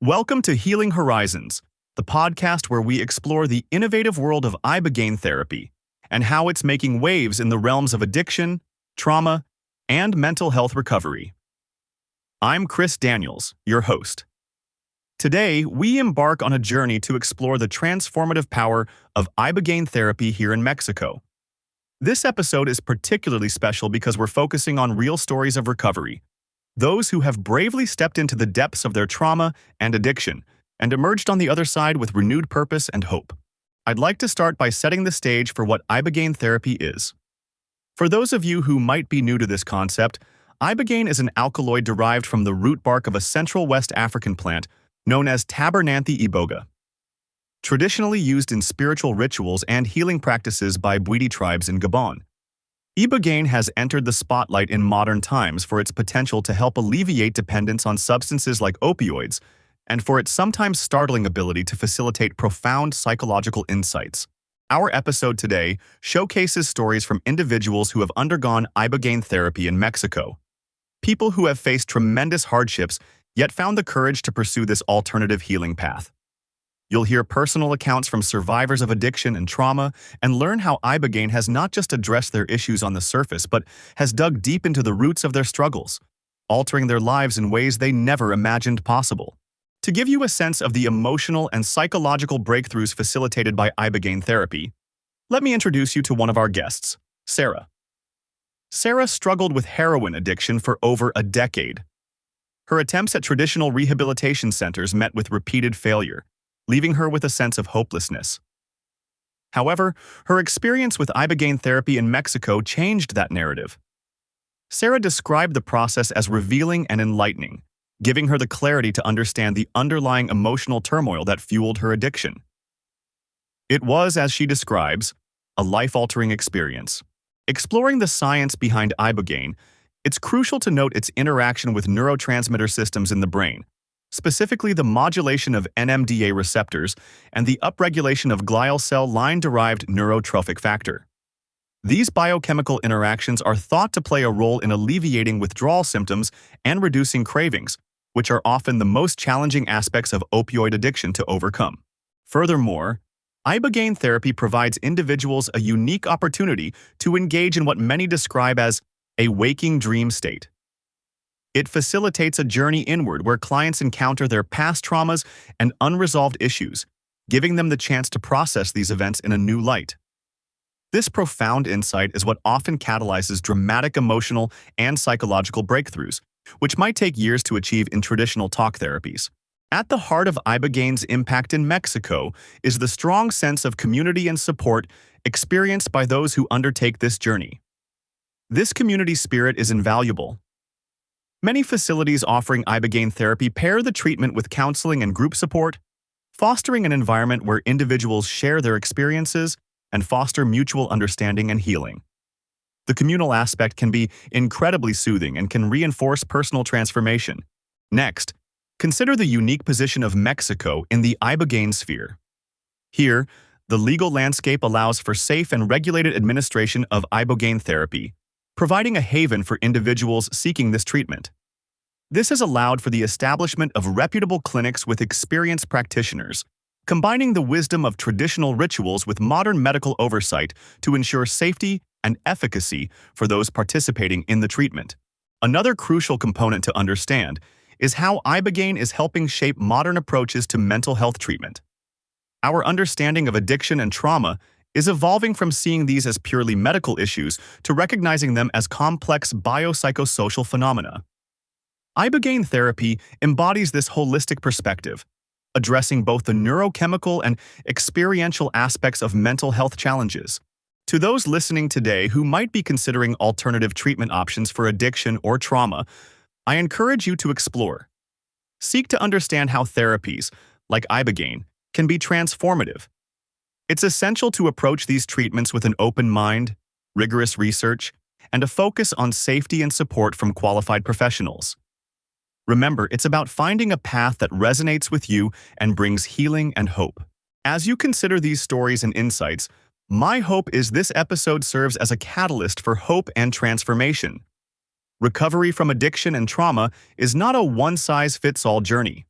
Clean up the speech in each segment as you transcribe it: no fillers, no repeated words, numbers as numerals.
Welcome to Healing Horizons, the podcast where we explore the innovative world of Ibogaine therapy and how it's making waves in the realms of addiction, trauma, and mental health recovery. I'm Chris Daniels, your host. Today, we embark on a journey to explore the transformative power of Ibogaine therapy here in Mexico. This episode is particularly special because we're focusing on real stories of recovery, those who have bravely stepped into the depths of their trauma and addiction and emerged on the other side with renewed purpose and hope. I'd like to start by setting the stage for what Ibogaine therapy is. For those of you who might be new to this concept, Ibogaine is an alkaloid derived from the root bark of a Central West African plant known as Tabernanthe iboga. Traditionally used in spiritual rituals and healing practices by Bwiti tribes in Gabon, Ibogaine has entered the spotlight in modern times for its potential to help alleviate dependence on substances like opioids and for its sometimes startling ability to facilitate profound psychological insights. Our episode today showcases stories from individuals who have undergone Ibogaine therapy in Mexico. People who have faced tremendous hardships yet found the courage to pursue this alternative healing path. You'll hear personal accounts from survivors of addiction and trauma and learn how Ibogaine has not just addressed their issues on the surface but has dug deep into the roots of their struggles, altering their lives in ways they never imagined possible. To give you a sense of the emotional and psychological breakthroughs facilitated by Ibogaine therapy, let me introduce you to one of our guests, Sarah. Sarah struggled with heroin addiction for over a decade. Her attempts at traditional rehabilitation centers met with repeated failure, leaving her with a sense of hopelessness. However, her experience with Ibogaine therapy in Mexico changed that narrative. Sarah described the process as revealing and enlightening, giving her the clarity to understand the underlying emotional turmoil that fueled her addiction. It was, as she describes, a life-altering experience. Exploring the science behind Ibogaine, it's crucial to note its interaction with neurotransmitter systems in the brain, specifically the modulation of NMDA receptors and the upregulation of glial cell line-derived neurotrophic factor. These biochemical interactions are thought to play a role in alleviating withdrawal symptoms and reducing cravings, which are often the most challenging aspects of opioid addiction to overcome. Furthermore, Ibogaine therapy provides individuals a unique opportunity to engage in what many describe as a waking dream state. It facilitates a journey inward where clients encounter their past traumas and unresolved issues, giving them the chance to process these events in a new light. This profound insight is what often catalyzes dramatic emotional and psychological breakthroughs, which might take years to achieve in traditional talk therapies. At the heart of Ibogaine's impact in Mexico is the strong sense of community and support experienced by those who undertake this journey. This community spirit is invaluable. Many facilities offering Ibogaine therapy pair the treatment with counseling and group support, fostering an environment where individuals share their experiences and foster mutual understanding and healing. The communal aspect can be incredibly soothing and can reinforce personal transformation. Next, consider the unique position of Mexico in the Ibogaine sphere. Here, the legal landscape allows for safe and regulated administration of Ibogaine therapy, providing a haven for individuals seeking this treatment. This has allowed for the establishment of reputable clinics with experienced practitioners, combining the wisdom of traditional rituals with modern medical oversight to ensure safety and efficacy for those participating in the treatment. Another crucial component to understand is how Ibogaine is helping shape modern approaches to mental health treatment. Our understanding of addiction and trauma is evolving from seeing these as purely medical issues to recognizing them as complex biopsychosocial phenomena. Ibogaine therapy embodies this holistic perspective, addressing both the neurochemical and experiential aspects of mental health challenges. To those listening today who might be considering alternative treatment options for addiction or trauma, I encourage you to explore. Seek to understand how therapies, like Ibogaine, can be transformative. It's essential to approach these treatments with an open mind, rigorous research, and a focus on safety and support from qualified professionals. Remember, it's about finding a path that resonates with you and brings healing and hope. As you consider these stories and insights, my hope is this episode serves as a catalyst for hope and transformation. Recovery from addiction and trauma is not a one-size-fits-all journey.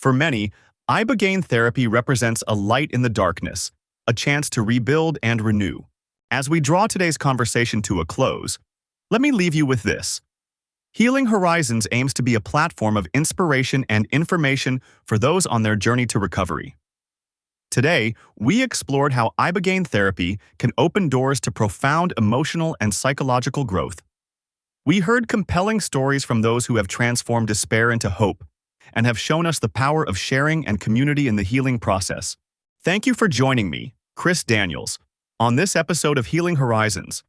For many, Ibogaine therapy represents a light in the darkness, a chance to rebuild and renew. As we draw today's conversation to a close, let me leave you with this. Healing Horizons aims to be a platform of inspiration and information for those on their journey to recovery. Today, we explored how Ibogaine therapy can open doors to profound emotional and psychological growth. We heard compelling stories from those who have transformed despair into hope and have shown us the power of sharing and community in the healing process. Thank you for joining me, Chris Daniels, on this episode of Healing Horizons.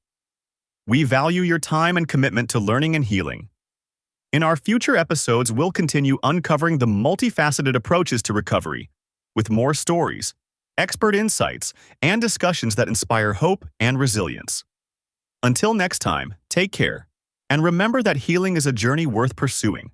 We value your time and commitment to learning and healing. In our future episodes, we'll continue uncovering the multifaceted approaches to recovery, with more stories, expert insights, and discussions that inspire hope and resilience. Until next time, take care, and remember that healing is a journey worth pursuing.